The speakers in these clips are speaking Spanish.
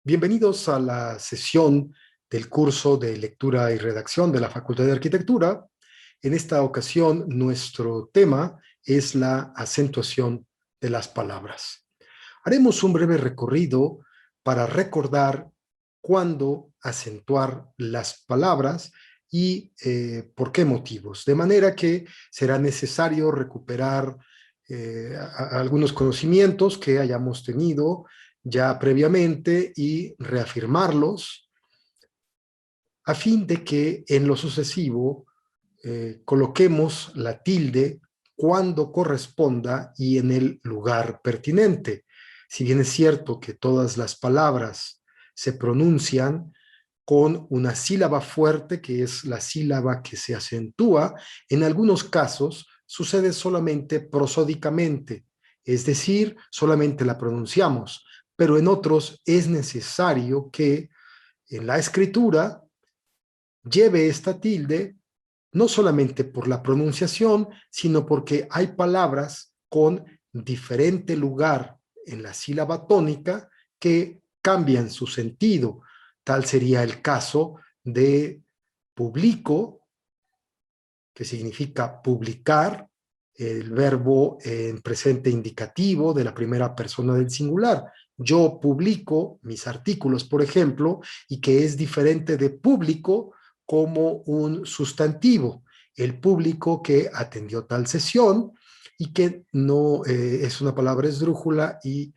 Bienvenidos a la sesión del curso de lectura y redacción de la Facultad de Arquitectura. En esta ocasión, nuestro tema es la acentuación de las palabras. Haremos un breve recorrido para recordar cuándo acentuar las palabras y por qué motivos. De manera que será necesario recuperar algunos conocimientos que hayamos tenido ya previamente y reafirmarlos a fin de que en lo sucesivo coloquemos la tilde cuando corresponda y en el lugar pertinente. Si bien es cierto que todas las palabras se pronuncian con una sílaba fuerte, que es la sílaba que se acentúa, en algunos casos sucede solamente prosódicamente, es decir, solamente la pronunciamos, pero en otros es necesario que en la escritura lleve esta tilde no solamente por la pronunciación, sino porque hay palabras con diferente lugar en la sílaba tónica que cambian su sentido. Tal sería el caso de publico, que significa publicar, el verbo en presente indicativo de la primera persona del singular. Yo publico mis artículos, por ejemplo, y que es diferente de público como un sustantivo. El público que atendió tal sesión y que no es una palabra esdrújula y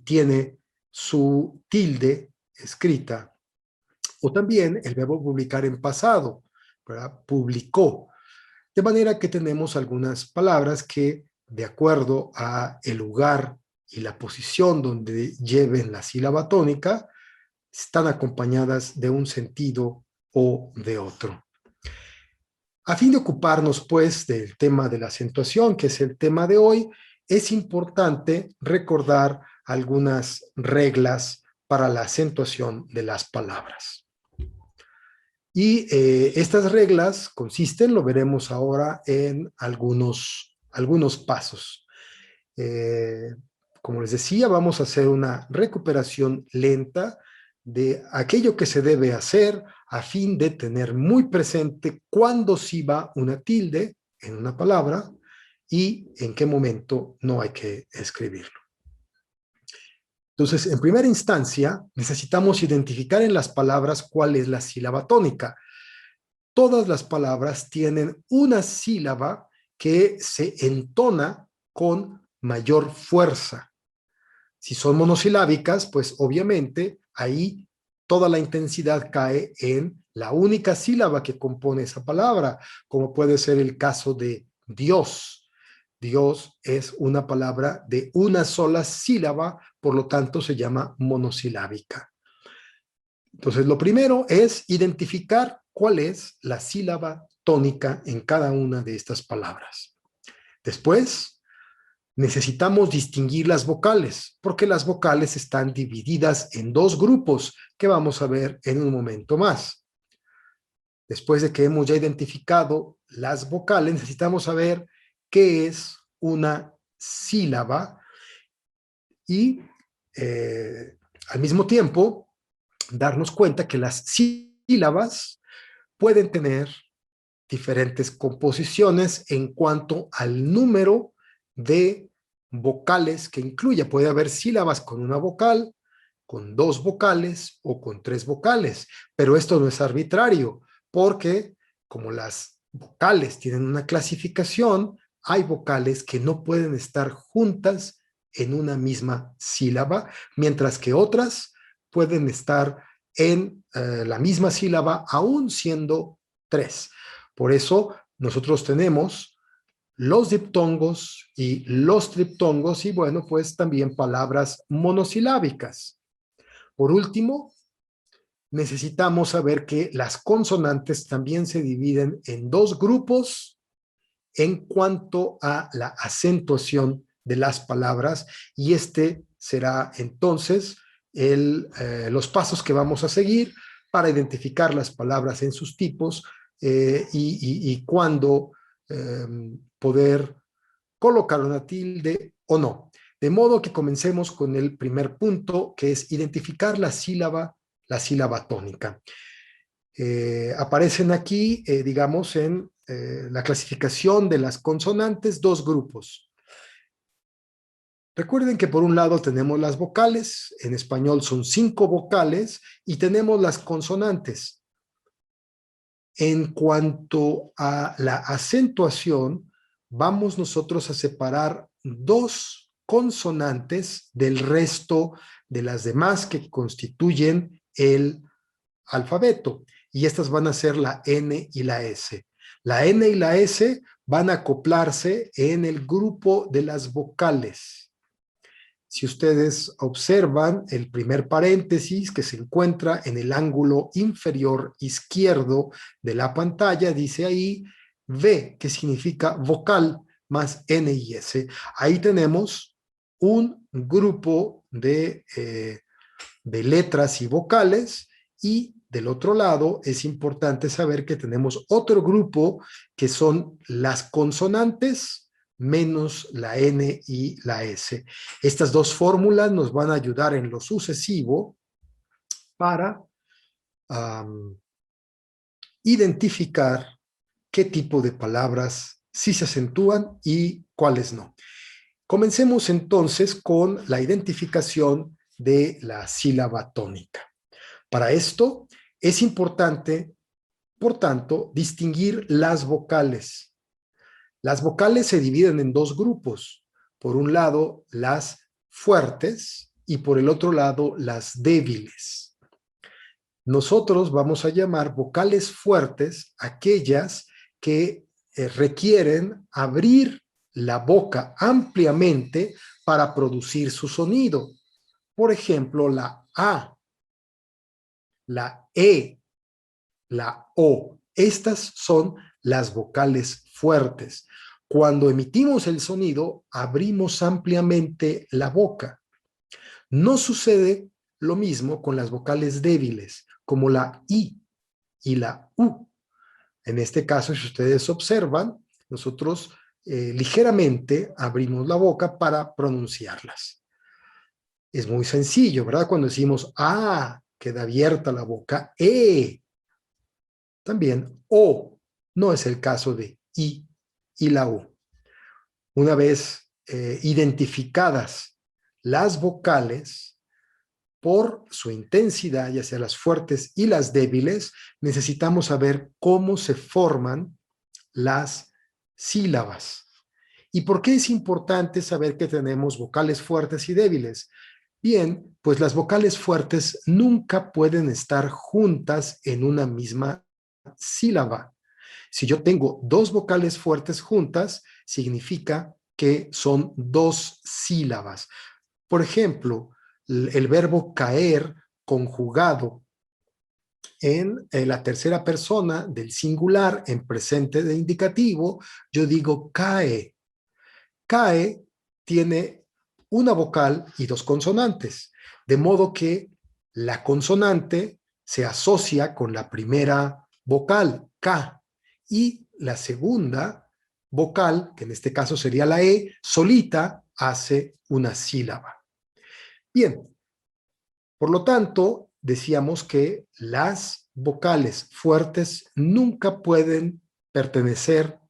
tiene su tilde escrita. O también el verbo publicar en pasado, ¿verdad? Publicó. De manera que tenemos algunas palabras que, de acuerdo a el lugar y la posición donde lleven la sílaba tónica, están acompañadas de un sentido o de otro. A fin de ocuparnos, pues, del tema de la acentuación, que es el tema de hoy, es importante recordar algunas reglas para la acentuación de las palabras. Y estas reglas consisten, lo veremos ahora, en algunos pasos. Como les decía, vamos a hacer una recuperación lenta de aquello que se debe hacer a fin de tener muy presente cuándo sí va una tilde en una palabra y en qué momento no hay que escribirlo. Entonces, en primera instancia, necesitamos identificar en las palabras cuál es la sílaba tónica. Todas las palabras tienen una sílaba que se entona con mayor fuerza. Si son monosilábicas, pues obviamente ahí toda la intensidad cae en la única sílaba que compone esa palabra, como puede ser el caso de Dios. Dios es una palabra de una sola sílaba, por lo tanto se llama monosilábica. Entonces, lo primero es identificar cuál es la sílaba tónica en cada una de estas palabras. Después, necesitamos distinguir las vocales, porque las vocales están divididas en dos grupos que vamos a ver en un momento más. Después de que hemos ya identificado las vocales, necesitamos saber qué es una sílaba y al mismo tiempo darnos cuenta que las sílabas pueden tener diferentes composiciones en cuanto al número de vocales que incluya. Puede haber sílabas con una vocal, con dos vocales o con tres vocales, pero esto no es arbitrario, porque como las vocales tienen una clasificación, hay vocales que no pueden estar juntas en una misma sílaba, mientras que otras pueden estar en la misma sílaba, aún siendo tres. Por eso nosotros tenemos los diptongos y los triptongos y bueno, pues también palabras monosilábicas. Por último, necesitamos saber que las consonantes también se dividen en dos grupos en cuanto a la acentuación de las palabras y este será entonces los pasos que vamos a seguir para identificar las palabras en sus tipos y cuándo poder colocar una tilde o no. De modo que comencemos con el primer punto, que es identificar la sílaba tónica. Aparecen aquí, digamos, en la clasificación de las consonantes, dos grupos. Recuerden que por un lado tenemos las vocales, en español son 5 vocales, y tenemos las consonantes. En cuanto a la acentuación, vamos nosotros a separar 2 consonantes del resto de las demás que constituyen el alfabeto, y estas van a ser la N y la S. La N y la S van a acoplarse en el grupo de las vocales. Si ustedes observan el primer paréntesis que se encuentra en el ángulo inferior izquierdo de la pantalla, dice ahí V, que significa vocal, más N y S. Ahí tenemos un grupo de letras y vocales, y del otro lado es importante saber que tenemos otro grupo que son las consonantes menos la N y la S. Estas dos fórmulas nos van a ayudar en lo sucesivo para identificar qué tipo de palabras sí se acentúan y cuáles no. Comencemos entonces con la identificación de la sílaba tónica. Para esto es importante, por tanto, distinguir las vocales. Las vocales se dividen en 2 grupos. Por un lado, las fuertes y por el otro lado, las débiles. Nosotros vamos a llamar vocales fuertes aquellas que requieren abrir la boca ampliamente para producir su sonido. Por ejemplo, la A, la E, la O. Estas son las vocales fuertes. Cuando emitimos el sonido, abrimos ampliamente la boca. No sucede lo mismo con las vocales débiles, como la I y la U. En este caso, si ustedes observan, nosotros ligeramente abrimos la boca para pronunciarlas. Es muy sencillo, ¿verdad? Cuando decimos A, queda abierta la boca. E, también O. No es el caso de I y la U. Una vez identificadas las vocales por su intensidad, ya sea las fuertes y las débiles, necesitamos saber cómo se forman las sílabas. ¿Y por qué es importante saber que tenemos vocales fuertes y débiles? Bien, pues las vocales fuertes nunca pueden estar juntas en una misma sílaba. Si yo tengo 2 vocales fuertes juntas, significa que son 2 sílabas. Por ejemplo, el verbo caer conjugado en la tercera persona del singular en presente de indicativo, yo digo cae. Cae tiene una vocal y 2 consonantes, de modo que la consonante se asocia con la primera vocal, K, y la segunda vocal, que en este caso sería la E, solita hace una sílaba. Bien, por lo tanto, decíamos que las vocales fuertes nunca pueden pertenecer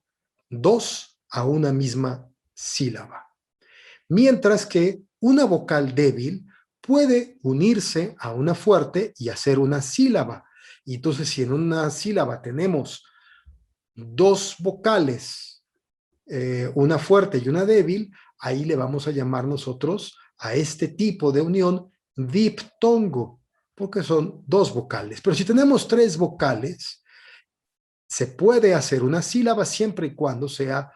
2 a una misma sílaba. Mientras que una vocal débil puede unirse a una fuerte y hacer una sílaba. Y entonces, si en una sílaba tenemos 2 vocales, una fuerte y una débil, ahí le vamos a llamar nosotros a este tipo de unión diptongo, porque son 2 vocales. Pero si tenemos 3 vocales, se puede hacer una sílaba siempre y cuando sea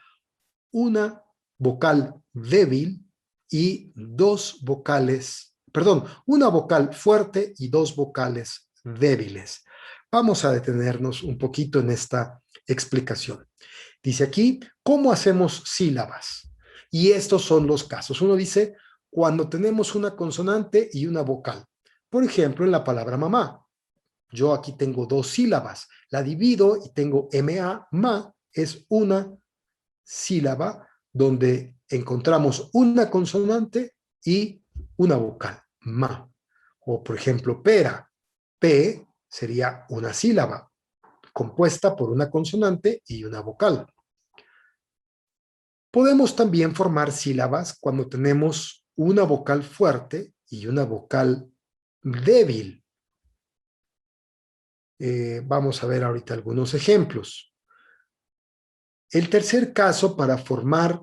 una vocal débil y 2 vocales, perdón, una vocal fuerte y 2 vocales débiles. Vamos a detenernos un poquito en esta explicación. Dice aquí, ¿cómo hacemos sílabas? Y estos son los casos. Uno dice, cuando tenemos una consonante y una vocal. Por ejemplo, en la palabra mamá. Yo aquí tengo 2 sílabas. La divido y tengo MA, ma, es una sílaba donde encontramos una consonante y una vocal, ma. O por ejemplo, pera, P sería una sílaba compuesta por una consonante y una vocal. Podemos también formar sílabas cuando tenemos una vocal fuerte y una vocal débil. Vamos a ver ahorita algunos ejemplos. El tercer caso para formar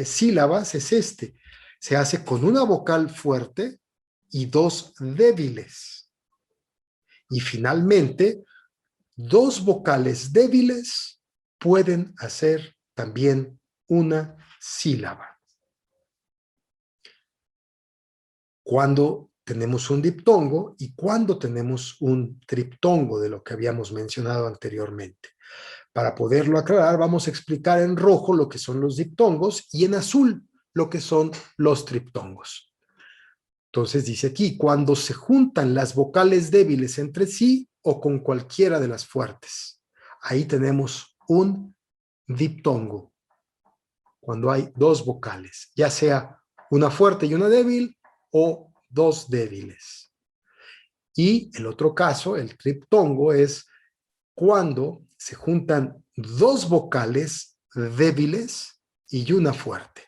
sílabas es este. Se hace con una vocal fuerte y dos débiles. Y finalmente, dos vocales débiles pueden hacer también una sílaba. Cuando tenemos un diptongo y cuando tenemos un triptongo, de lo que habíamos mencionado anteriormente. Para poderlo aclarar, vamos a explicar en rojo lo que son los diptongos y en azul lo que son los triptongos. Entonces dice aquí, cuando se juntan las vocales débiles entre sí o con cualquiera de las fuertes. Ahí tenemos un diptongo. Cuando hay dos vocales, ya sea una fuerte y una débil o dos débiles. Y el otro caso, el triptongo, es cuando se juntan dos vocales débiles y una fuerte.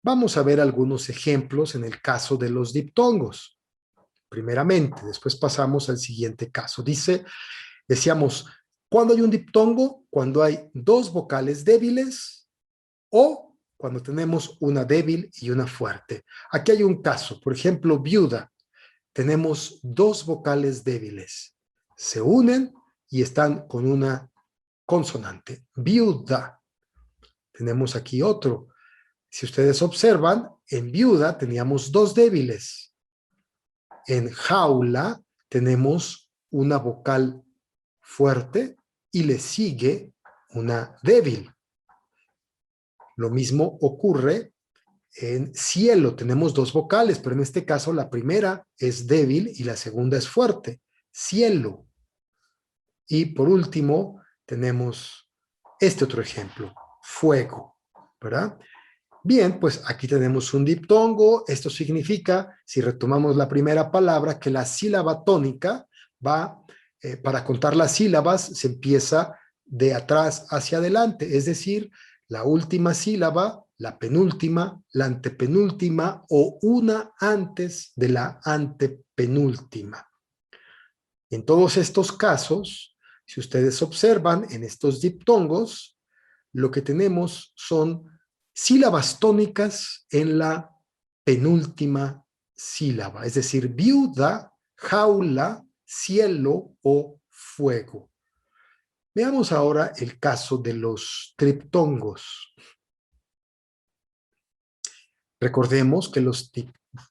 Vamos a ver algunos ejemplos en el caso de los diptongos. Primeramente, después pasamos al siguiente caso. Decíamos, ¿cuándo hay un diptongo? Cuando hay dos vocales débiles o cuando tenemos una débil y una fuerte. Aquí hay un caso, por ejemplo, viuda. Tenemos dos vocales débiles. Se unen y están con una consonante. Viuda. Tenemos aquí otro. Si ustedes observan, en viuda teníamos dos débiles. En jaula tenemos una vocal fuerte y le sigue una débil. Lo mismo ocurre en cielo. Tenemos dos vocales, pero en este caso la primera es débil y la segunda es fuerte. Cielo. Y por último tenemos este otro ejemplo. Fuego. ¿Verdad? Bien, pues aquí tenemos un diptongo. Esto significa, si retomamos la primera palabra, que la sílaba tónica va, para contar las sílabas, se empieza de atrás hacia adelante, es decir, la última sílaba, la penúltima, la antepenúltima o una antes de la antepenúltima. En todos estos casos, si ustedes observan en estos diptongos, lo que tenemos son sílabas tónicas en la penúltima sílaba, es decir, viuda, jaula, cielo o fuego. Veamos ahora el caso de los triptongos. Recordemos que los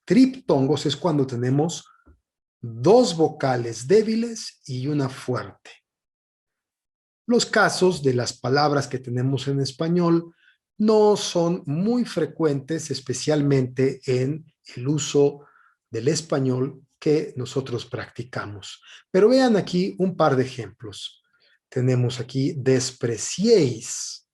triptongos es cuando tenemos dos vocales débiles y una fuerte. Los casos de las palabras que tenemos en español no son muy frecuentes, especialmente en el uso del español que nosotros practicamos. Pero vean aquí un par de ejemplos. Tenemos aquí despreciéis.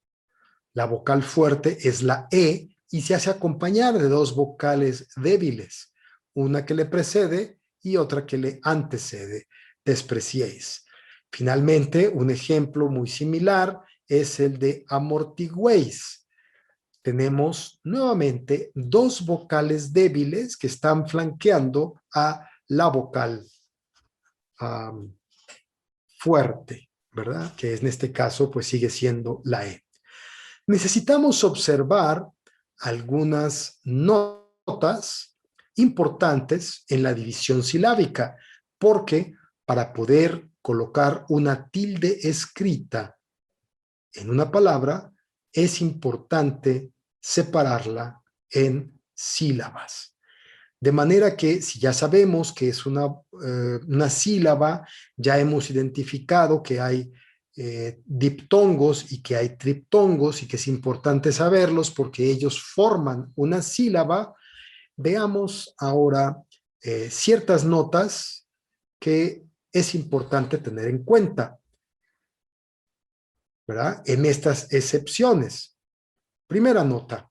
La vocal fuerte es la E y se hace acompañar de dos vocales débiles, una que le precede y otra que le antecede. Despreciéis. Finalmente, un ejemplo muy similar es el de amortigüéis. Tenemos nuevamente dos vocales débiles que están flanqueando a la vocal fuerte, ¿verdad? Que en este caso pues sigue siendo la E. Necesitamos observar algunas notas importantes en la división silábica, porque para poder colocar una tilde escrita en una palabra, es importante separarla en sílabas. De manera que si ya sabemos que es una sílaba, ya hemos identificado que hay diptongos y que hay triptongos y que es importante saberlos porque ellos forman una sílaba. Veamos ahora ciertas notas que es importante tener en cuenta, ¿verdad? En estas excepciones. Primera nota,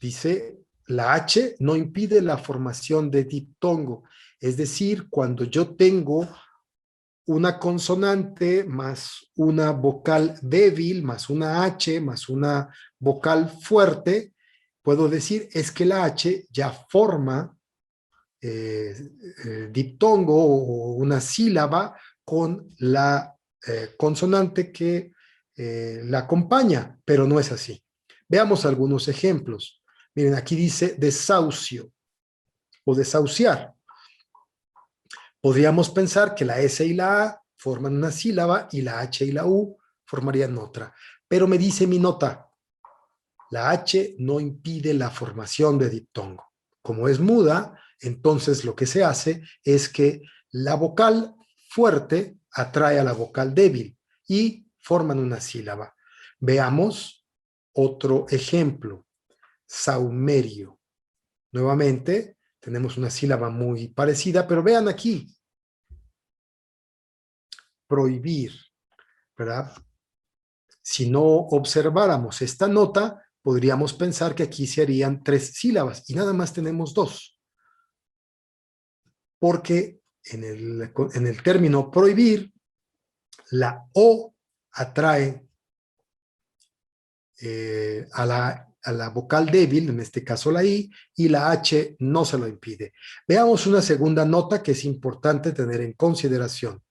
dice, la H no impide la formación de diptongo. Es decir, cuando yo tengo una consonante más una vocal débil, más una H, más una vocal fuerte, puedo decir es que la H ya forma diptongo o una sílaba con la consonante que la acompaña, pero no es así. Veamos algunos ejemplos. Miren, aquí dice desahucio o desahuciar. Podríamos pensar que la S y la A forman una sílaba y la H y la U formarían otra. Pero me dice mi nota, la H no impide la formación de diptongo. Como es muda, entonces lo que se hace es que la vocal fuerte atrae a la vocal débil y forman una sílaba. Veamos otro ejemplo. Saumerio. Nuevamente, tenemos una sílaba muy parecida, pero vean aquí. Prohibir, ¿verdad? Si no observáramos esta nota, podríamos pensar que aquí se harían 3 sílabas y nada más tenemos 2. Porque en el término prohibir, la O atrae a la vocal débil, en este caso la I, y la H no se lo impide. Veamos una segunda nota que es importante tener en consideración.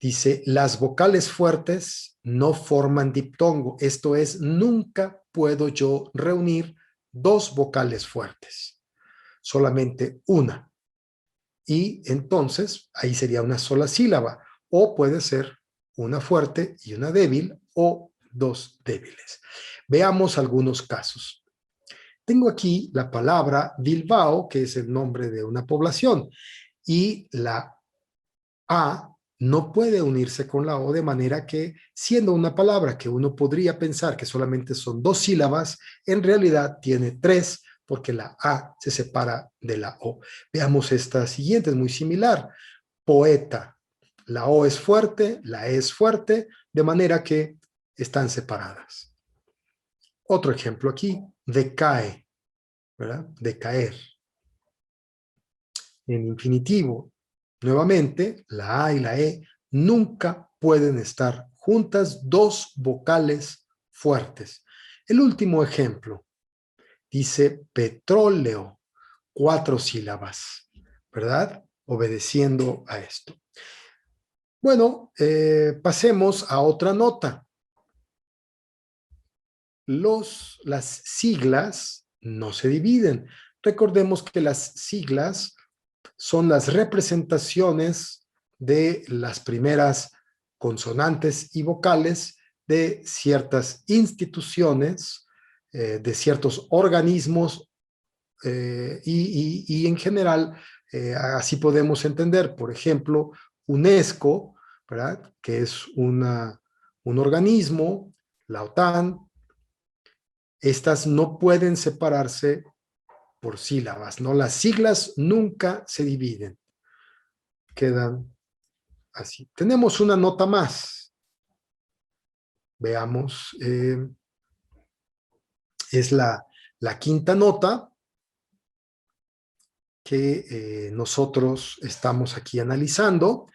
Dice, las vocales fuertes no forman diptongo. Esto es, nunca puedo yo reunir 2 vocales fuertes, solamente una. Y entonces, ahí sería una sola sílaba. O puede ser una fuerte y una débil, o 2 débiles. Veamos algunos casos. Tengo aquí la palabra Bilbao, que es el nombre de una población, y la A no puede unirse con la O, de manera que, siendo una palabra que uno podría pensar que solamente son 2 sílabas, en realidad tiene 3, porque la A se separa de la O. Veamos esta siguiente, es muy similar. Poeta. La O es fuerte, la E es fuerte, de manera que están separadas. Otro ejemplo aquí, decae, ¿verdad? Decaer. En infinitivo, nuevamente, la A y la E nunca pueden estar juntas, 2 vocales fuertes. El último ejemplo dice petróleo, 4 sílabas, ¿verdad? Obedeciendo a esto. Bueno, pasemos a otra nota. Las siglas no se dividen. Recordemos que las siglas son las representaciones de las primeras consonantes y vocales de ciertas instituciones, de ciertos organismos y en general así podemos entender, por ejemplo, UNESCO, ¿verdad? Que es un organismo, la OTAN. Estas no pueden separarse por sílabas, ¿no? Las siglas nunca se dividen. Quedan así. Tenemos una nota más. Veamos. Es la quinta nota que nosotros estamos aquí analizando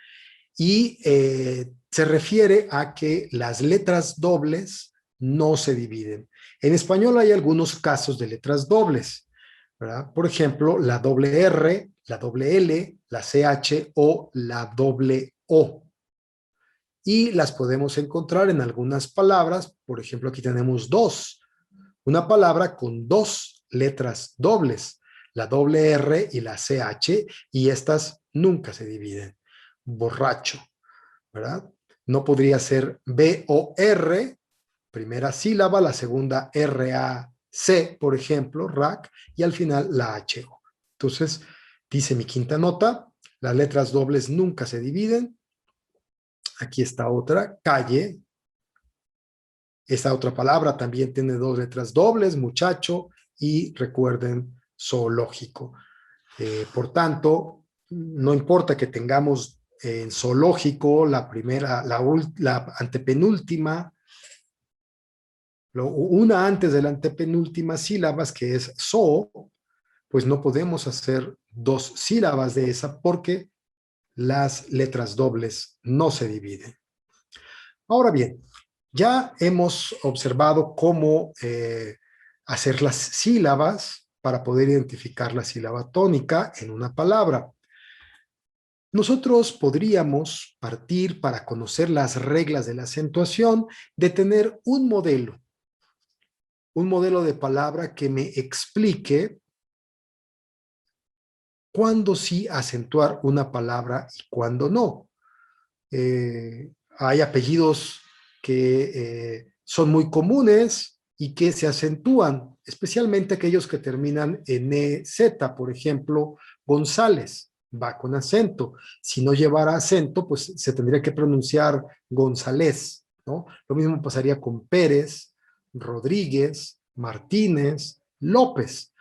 y se refiere a que las letras dobles no se dividen. En español hay algunos casos de letras dobles, ¿verdad? Por ejemplo, la doble R, la doble L, la CH o la doble O. Y las podemos encontrar en algunas palabras. Por ejemplo, aquí tenemos 2. Una palabra con 2 letras dobles, la doble R y la CH, y estas nunca se dividen. Borracho, ¿verdad? No podría ser B-O-R, primera sílaba, la segunda R-A-C, por ejemplo, RAC, y al final la H-O. Entonces, dice mi quinta nota, las letras dobles nunca se dividen. Aquí está otra, calle. Esta otra palabra también tiene 2 letras dobles, muchacho, y recuerden, zoológico. Por tanto, no importa que tengamos en zoológico la primera, la antepenúltima una antes de la antepenúltima sílaba, que es so, pues no podemos hacer dos sílabas de esa porque las letras dobles no se dividen. Ahora bien, ya hemos observado cómo hacer las sílabas para poder identificar la sílaba tónica en una palabra. Nosotros podríamos partir, para conocer las reglas de la acentuación, de tener un modelo de palabra que me explique cuándo sí acentuar una palabra y cuándo no. Hay apellidos que son muy comunes y que se acentúan, especialmente aquellos que terminan en EZ, por ejemplo, González, va con acento. Si no llevara acento, pues se tendría que pronunciar González, ¿no? Lo mismo pasaría con Pérez, Rodríguez, Martínez, López.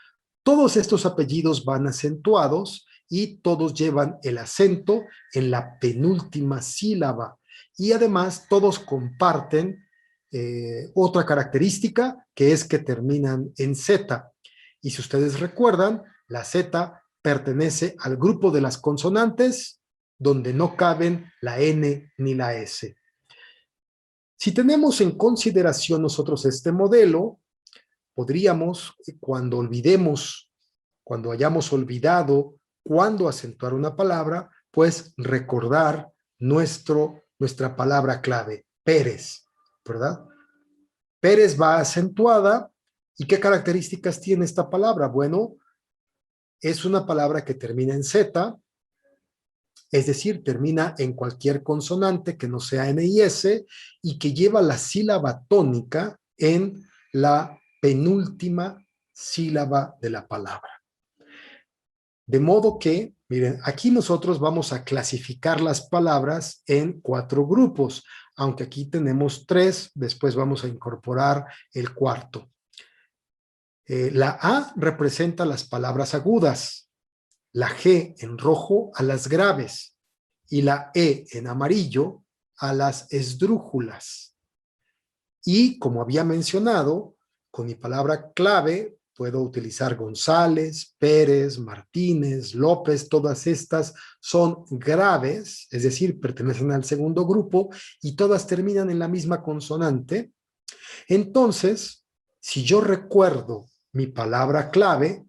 Todos estos apellidos van acentuados y todos llevan el acento en la penúltima sílaba. Y además todos comparten otra característica, que es que terminan en Z. Y si ustedes recuerdan, la Z pertenece al grupo de las consonantes donde no caben la N ni la S. Si tenemos en consideración nosotros este modelo, podríamos, cuando hayamos olvidado cuándo acentuar una palabra, pues recordar nuestra palabra clave, Pérez, ¿verdad? Pérez va acentuada. ¿Y qué características tiene esta palabra? Bueno, es una palabra que termina en Z, es decir, termina en cualquier consonante que no sea N y S, y que lleva la sílaba tónica en la penúltima sílaba de la palabra. De modo que, miren, aquí nosotros vamos a clasificar las palabras en 4 grupos, aunque aquí tenemos 3, después vamos a incorporar el cuarto. La A representa las palabras agudas, la G en rojo a las graves y la E en amarillo a las esdrújulas. Y como había mencionado, con mi palabra clave puedo utilizar González, Pérez, Martínez, López. Todas estas son graves, es decir, pertenecen al segundo grupo y todas terminan en la misma consonante. Entonces, si yo recuerdo mi palabra clave,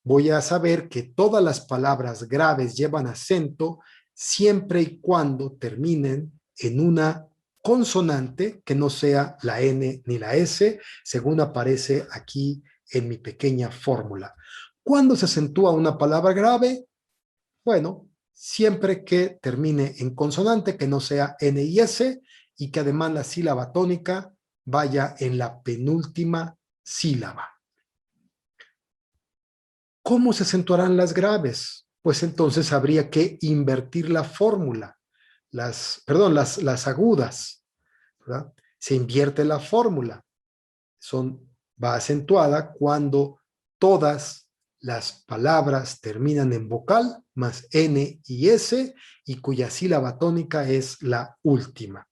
voy a saber que todas las palabras graves llevan acento siempre y cuando terminen en una consonante que no sea la N ni la S, según aparece aquí en mi pequeña fórmula. ¿Cuándo se acentúa una palabra grave? Bueno, siempre que termine en consonante que no sea N y S y que además la sílaba tónica vaya en la penúltima sílaba. ¿Cómo se acentuarán las graves? Pues entonces habría que invertir la fórmula, las agudas, ¿verdad? Se invierte la fórmula, va acentuada cuando todas las palabras terminan en vocal más N y S y cuya sílaba tónica es la última.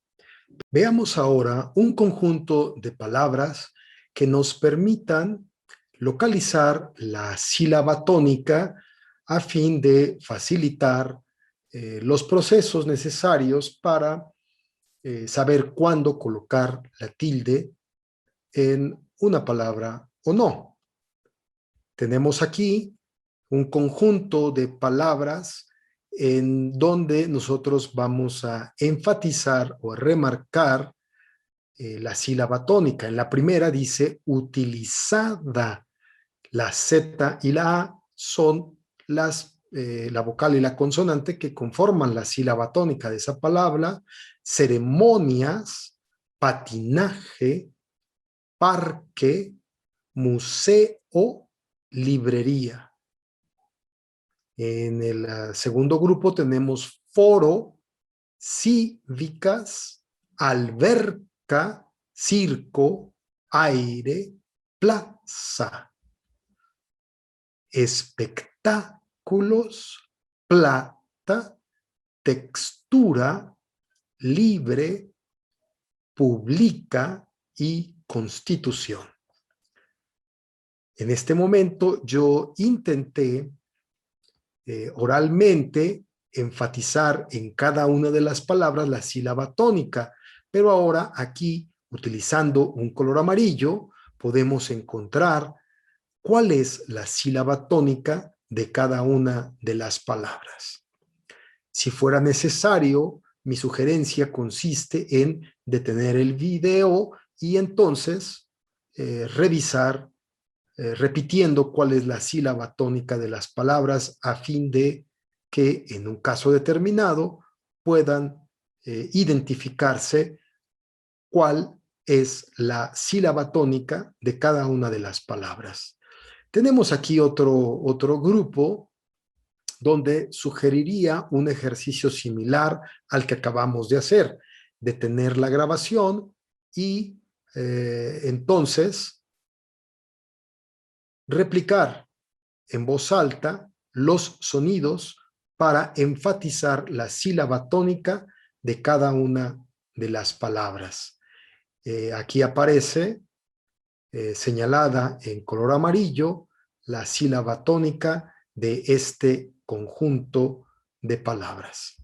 Veamos ahora un conjunto de palabras que nos permitan localizar la sílaba tónica a fin de facilitar los procesos necesarios para saber cuándo colocar la tilde en una palabra o no. Tenemos aquí un conjunto de palabras en donde nosotros vamos a enfatizar o a remarcar la sílaba tónica. En la primera dice utilizada. La Z y la A son la vocal y la consonante que conforman la sílaba tónica de esa palabra. Ceremonias, patinaje, parque, museo, librería. En el segundo grupo tenemos foro, cívicas, alberca, circo, aire, plaza. Espectáculos, plata, textura, libre, publica, y constitución. En este momento yo intenté oralmente enfatizar en cada una de las palabras la sílaba tónica, pero ahora aquí, utilizando un color amarillo, podemos encontrar cuál es la sílaba tónica de cada una de las palabras. Si fuera necesario, mi sugerencia consiste en detener el video y entonces revisar repitiendo cuál es la sílaba tónica de las palabras a fin de que en un caso determinado puedan identificarse cuál es la sílaba tónica de cada una de las palabras. Tenemos aquí otro grupo donde sugeriría un ejercicio similar al que acabamos de hacer, detener la grabación y entonces replicar en voz alta los sonidos para enfatizar la sílaba tónica de cada una de las palabras. Aquí aparece señalada en color amarillo la sílaba tónica de este conjunto de palabras.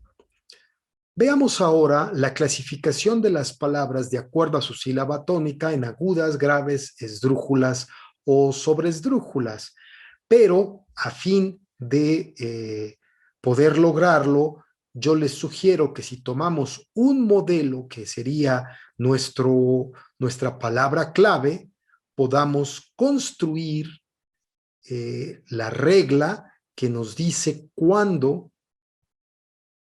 Veamos ahora la clasificación de las palabras de acuerdo a su sílaba tónica en agudas, graves, esdrújulas o sobresdrújulas, pero a fin de poder lograrlo, yo les sugiero que si tomamos un modelo que sería nuestra palabra clave, podamos construir la regla que nos dice cuándo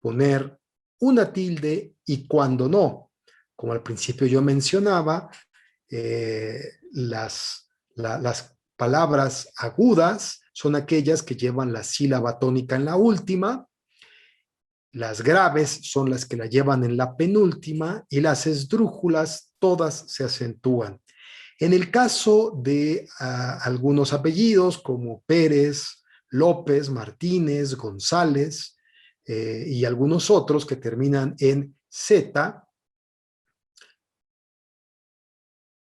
poner una tilde y cuándo no. Como al principio yo mencionaba, las palabras agudas son aquellas que llevan la sílaba tónica en la última, las graves son las que la llevan en la penúltima y las esdrújulas todas se acentúan. En el caso de algunos apellidos como Pérez, López, Martínez, González y algunos otros que terminan en Z,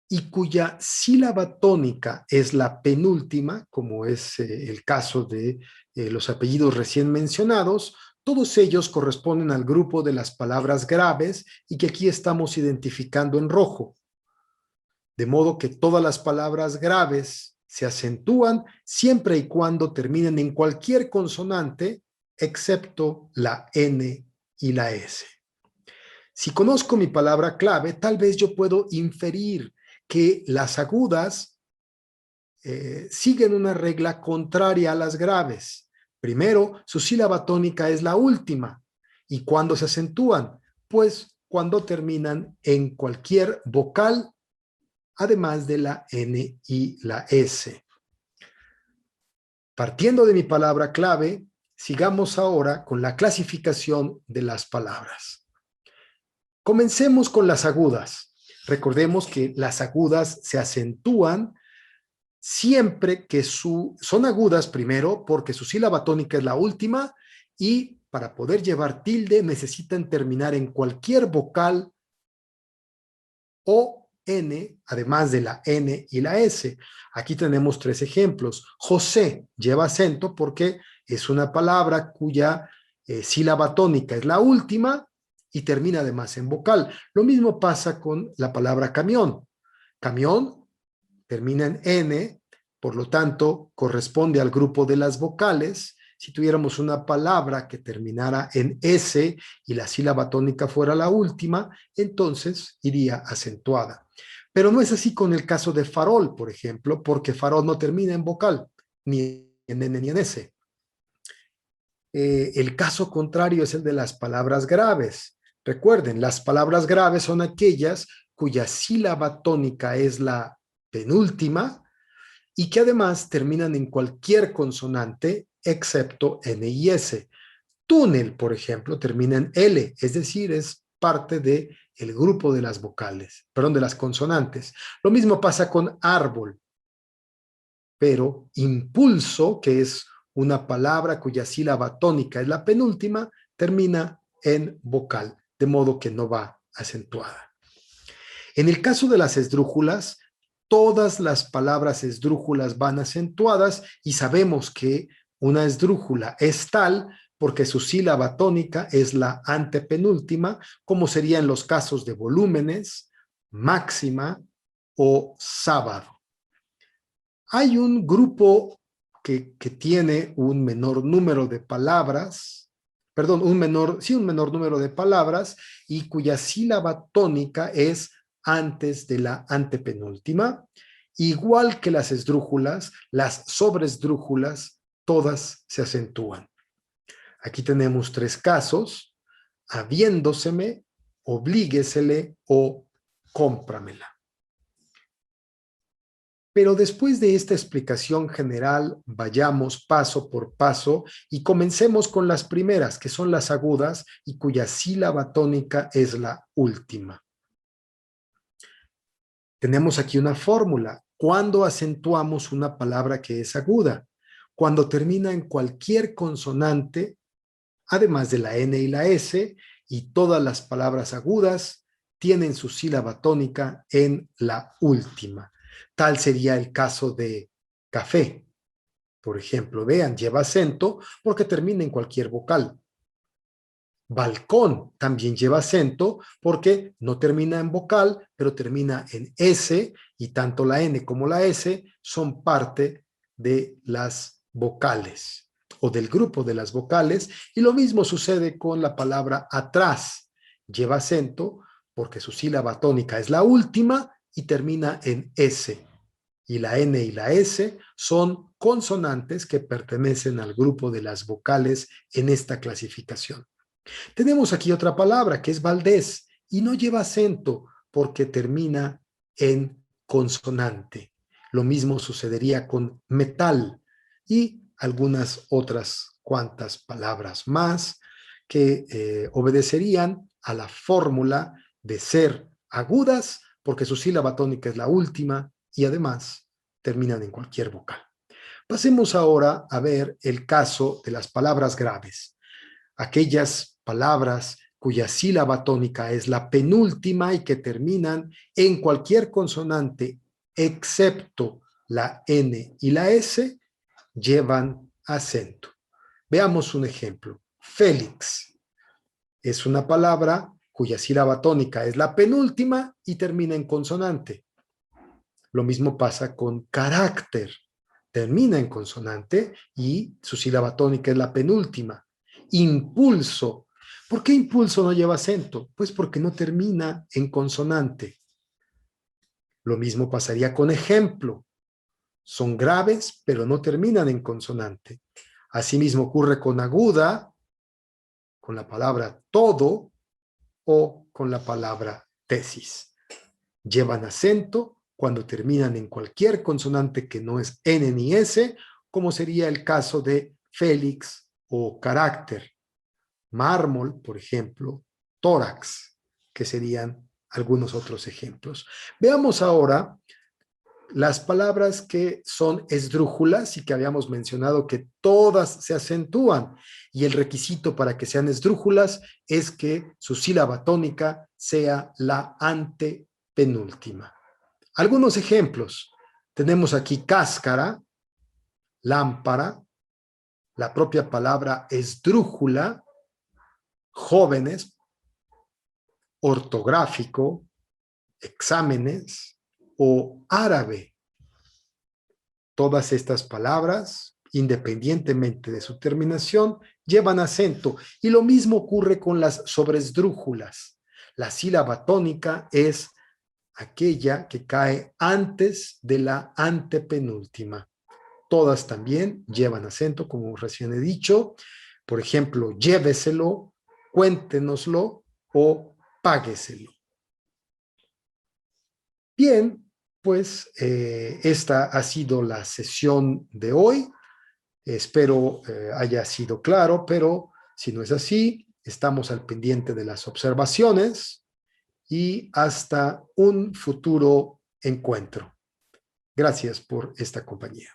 y cuya sílaba tónica es la penúltima, como es el caso de los apellidos recién mencionados, todos ellos corresponden al grupo de las palabras graves y que aquí estamos identificando en rojo. De modo que todas las palabras graves se acentúan siempre y cuando terminen en cualquier consonante, excepto la N y la S. Si conozco mi palabra clave, tal vez yo puedo inferir que las agudas siguen una regla contraria a las graves. Primero, su sílaba tónica es la última. ¿Y cuándo se acentúan? Pues cuando terminan en cualquier vocal, además de la N y la S. Partiendo de mi palabra clave, sigamos ahora con la clasificación de las palabras. Comencemos con las agudas. Recordemos que las agudas se acentúan siempre que son agudas primero porque su sílaba tónica es la última y para poder llevar tilde necesitan terminar en cualquier vocal o N, además de la N y la S. Aquí tenemos 3 ejemplos. José lleva acento porque es una palabra cuya sílaba tónica es la última y termina además en vocal. Lo mismo pasa con la palabra camión. Camión termina en N, por lo tanto corresponde al grupo de las vocales. Si tuviéramos una palabra que terminara en S y la sílaba tónica fuera la última, entonces iría acentuada. Pero no es así con el caso de farol, por ejemplo, porque farol no termina en vocal, ni en N ni en S. El caso contrario es el de las palabras graves. Recuerden, las palabras graves son aquellas cuya sílaba tónica es la penúltima y que además terminan en cualquier consonante excepto N y S. Túnel, por ejemplo, termina en L, es decir, es parte del grupo de las vocales, perdón, de las consonantes. Lo mismo pasa con árbol, pero impulso, que es una palabra cuya sílaba tónica es la penúltima, termina en vocal, de modo que no va acentuada. En el caso de las esdrújulas, todas las palabras esdrújulas van acentuadas y sabemos que una esdrújula es tal porque su sílaba tónica es la antepenúltima, como sería en los casos de volúmenes, máxima o sábado. Hay un grupo que tiene un menor número de palabras, perdón, un menor número de palabras y cuya sílaba tónica es antes de la antepenúltima. Igual que las esdrújulas, las sobresdrújulas, todas se acentúan. Aquí tenemos 3 casos: habiéndoseme, oblíguesele o cómpramela. Pero después de esta explicación general, vayamos paso por paso y comencemos con las primeras, que son las agudas y cuya sílaba tónica es la última. Tenemos aquí una fórmula. ¿Cuándo acentuamos una palabra que es aguda? Cuando termina en cualquier consonante, además de la N y la S, y todas las palabras agudas tienen su sílaba tónica en la última. Tal sería el caso de café. Por ejemplo, vean, lleva acento porque termina en cualquier vocal. Balcón también lleva acento porque no termina en vocal, pero termina en S, y tanto la N como la S son parte de las vocales o del grupo de las vocales, y lo mismo sucede con la palabra atrás. Lleva acento porque su sílaba tónica es la última y termina en S, y la N y la S son consonantes que pertenecen al grupo de las vocales en esta clasificación. Tenemos aquí otra palabra que es Valdés y no lleva acento porque termina en consonante. Lo mismo sucedería con metal y algunas otras cuantas palabras más que obedecerían a la fórmula de ser agudas porque su sílaba tónica es la última y además terminan en cualquier vocal. Pasemos ahora a ver el caso de las palabras graves. Aquellas palabras cuya sílaba tónica es la penúltima y que terminan en cualquier consonante excepto la N y la S, llevan acento. Veamos un ejemplo. Félix es una palabra cuya sílaba tónica es la penúltima y termina en consonante. Lo mismo pasa con carácter. Termina en consonante y su sílaba tónica es la penúltima. Impulso. ¿Por qué impulso no lleva acento? Pues porque no termina en consonante. Lo mismo pasaría con ejemplo. Son graves, pero no terminan en consonante. Asimismo ocurre con aguda, con la palabra todo o con la palabra tesis. Llevan acento cuando terminan en cualquier consonante que no es N ni S, como sería el caso de Félix o carácter. Mármol, por ejemplo, tórax, que serían algunos otros ejemplos. Veamos ahora las palabras que son esdrújulas y que habíamos mencionado que todas se acentúan, y el requisito para que sean esdrújulas es que su sílaba tónica sea la antepenúltima. Algunos ejemplos. Tenemos aquí cáscara, lámpara, la propia palabra esdrújula, jóvenes, ortográfico, exámenes o árabe. Todas estas palabras, independientemente de su terminación, llevan acento, y lo mismo ocurre con las sobresdrújulas. La sílaba tónica es aquella que cae antes de la antepenúltima. Todas también llevan acento, como recién he dicho. Por ejemplo, lléveselo, cuéntenoslo o págueselo. Bien, pues esta ha sido la sesión de hoy. Espero haya sido claro, pero si no es así, estamos al pendiente de las observaciones y hasta un futuro encuentro. Gracias por esta compañía.